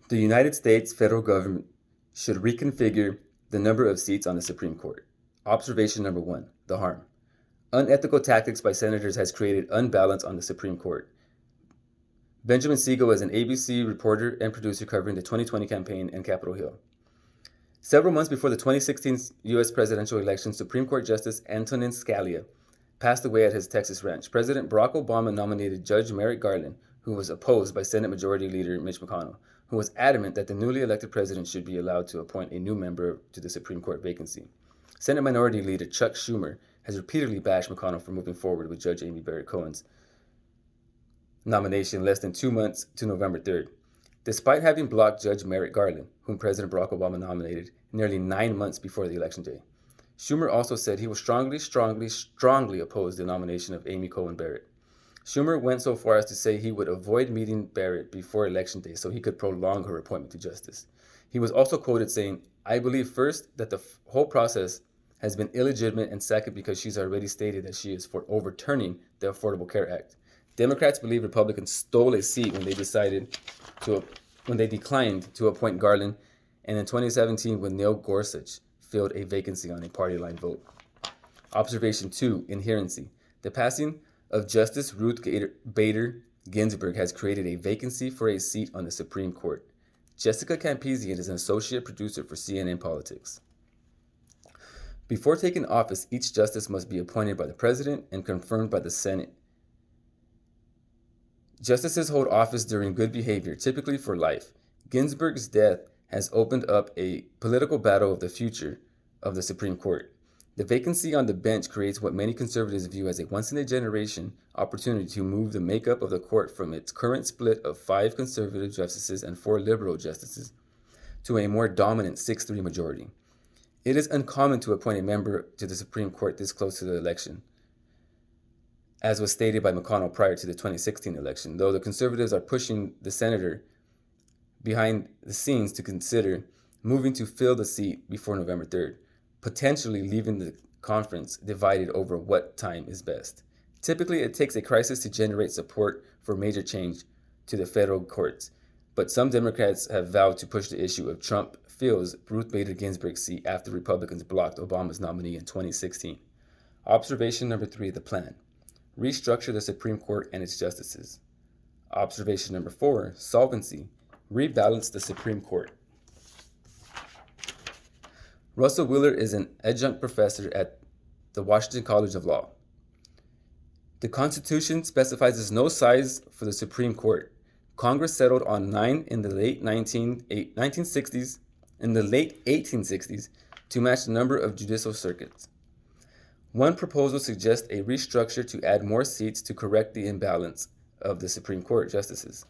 The United States federal government should reconfigure the number of seats on the Supreme Court. Observation number 1, the harm. Unethical tactics by senators has created unbalance on the Supreme Court. Benjamin Siegel is an ABC reporter and producer covering the 2020 campaign in Capitol Hill. Several months before the 2016 U.S. presidential election, Supreme Court Justice Antonin Scalia passed away at his Texas ranch. President Barack Obama nominated Judge Merrick Garland, who was opposed by Senate Majority Leader Mitch McConnell, who was adamant that the newly elected president should be allowed to appoint a new member to the Supreme Court vacancy. Senate Minority Leader Chuck Schumer has repeatedly bashed McConnell for moving forward with Judge Amy Barrett Cohen's nomination less than 2 months to November 3rd. Despite having blocked Judge Merrick Garland, whom President Barack Obama nominated nearly 9 months before the election day, Schumer also said he will strongly oppose the nomination of Amy Coney Barrett. Schumer went so far as to say he would avoid meeting Barrett before Election Day so he could prolong her appointment to justice. He was also quoted saying, "I believe first that the whole process has been illegitimate, and second because she's already stated that she is for overturning the Affordable Care Act. Democrats believe Republicans stole a seat when they declined to appoint Garland, and in 2017 when Neil Gorsuch filled a vacancy on a party-line vote." Observation 2, inherency. The passing of Justice Ruth Bader Ginsburg has created a vacancy for a seat on the Supreme Court. Jessica Campizian is an associate producer for CNN Politics. Before taking office, each justice must be appointed by the president and confirmed by the Senate. Justices hold office during good behavior, typically for life. Ginsburg's death has opened up a political battle of the future of the Supreme Court. The vacancy on the bench creates what many conservatives view as a once-in-a-generation opportunity to move the makeup of the court from its current split of 5 conservative justices and 4 liberal justices to a more dominant 6-3 majority. It is uncommon to appoint a member to the Supreme Court this close to the election, as was stated by McConnell prior to the 2016 election, though the conservatives are pushing the senator behind the scenes to consider moving to fill the seat before November 3rd, potentially leaving the conference divided over what time is best. Typically, it takes a crisis to generate support for major change to the federal courts, but some Democrats have vowed to push the issue of Trump fills Ruth Bader Ginsburg's seat after Republicans blocked Obama's nominee in 2016. Observation number 3, the plan. Restructure the Supreme Court and its justices. Observation number 4, solvency. Rebalance the Supreme Court. Russell Wheeler is an adjunct professor at the Washington College of Law. The Constitution specifies no size for the Supreme Court. Congress settled on 9 in the late 1860s to match the number of judicial circuits. One proposal suggests a restructure to add more seats to correct the imbalance of the Supreme Court justices.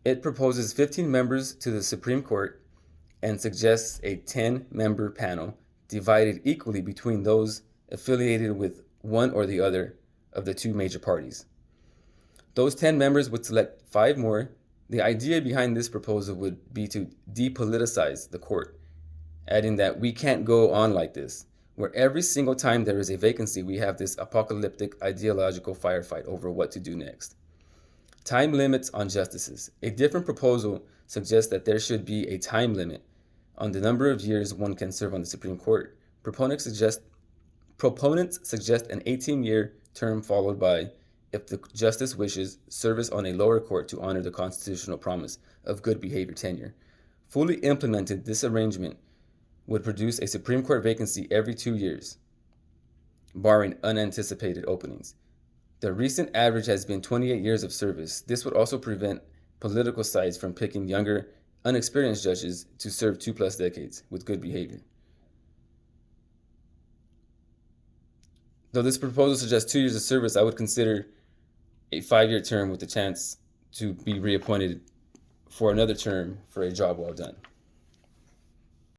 It proposes 15 members to the Supreme Court and suggests a 10-member panel divided equally between those affiliated with one or the other of the 2 major parties. Those 10 members would select 5 more. The idea behind this proposal would be to depoliticize the court, adding that we can't go on like this, where every single time there is a vacancy, we have this apocalyptic ideological firefight over what to do next. Time limits on justices. A different proposal suggests that there should be a time limit on the number of years one can serve on the Supreme Court. Proponents suggest an 18-year term followed by, if the justice wishes, service on a lower court to honor the constitutional promise of good behavior tenure. Fully implemented, this arrangement would produce a Supreme Court vacancy every 2 years, barring unanticipated openings. The recent average has been 28 years of service. This would also prevent political sides from picking younger, unexperienced judges to serve 2+ decades with good behavior. Though this proposal suggests 2 years of service, I would consider a 5-year term with the chance to be reappointed for another term for a job well done.